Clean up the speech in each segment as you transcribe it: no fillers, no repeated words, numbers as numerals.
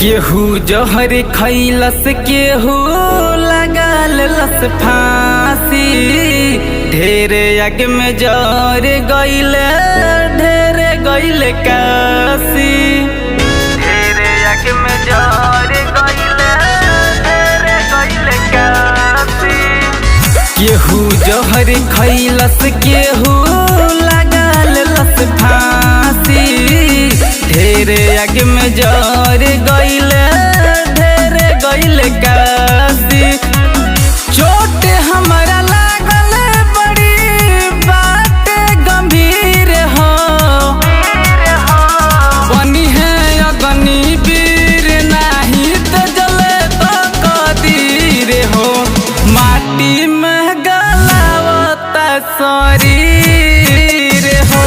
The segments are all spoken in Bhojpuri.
केहू जहर खैलस केहू लगाल लस फांसी। ढेरे आग में जर गइले ढेरे गइले काशी। ढेरे आग में जर गइले ढेरे गइले काशी। केहू जहर खैलस केहू लगाल लस फांसी। ढेरे आग में जर गइले ढेरे गइले काशी। चोट हमरा लागल बड़ी बात गंभीर हो। बनी है अग्नि वीर नाही तो जले तो कदीर हो। माटी में गलावता शरीर हो।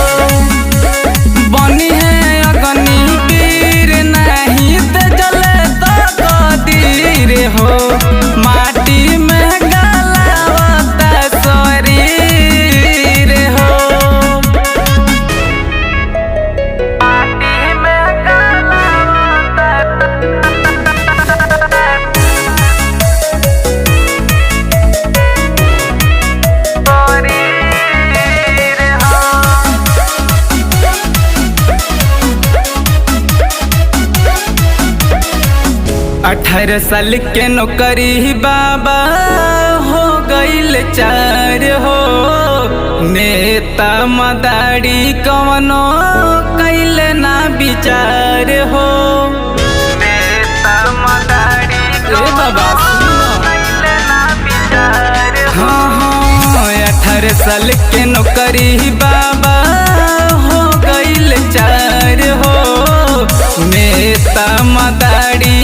बनी है अग्नि वीर नहीं तो जले तो कदीर हो। माटी में गलावता शरीर हो। माटी में गलावता शरीर हो। 18 साल के नौकरी बाबा हो गइल 4 हो। नेता मदारी कवनो कैले ना विचार हो। नेता मदारी बाबा कैले ना विचार हो। हाँ 18 साल के नौकरी बाबा हो गइल 4 हो। नेता मदारी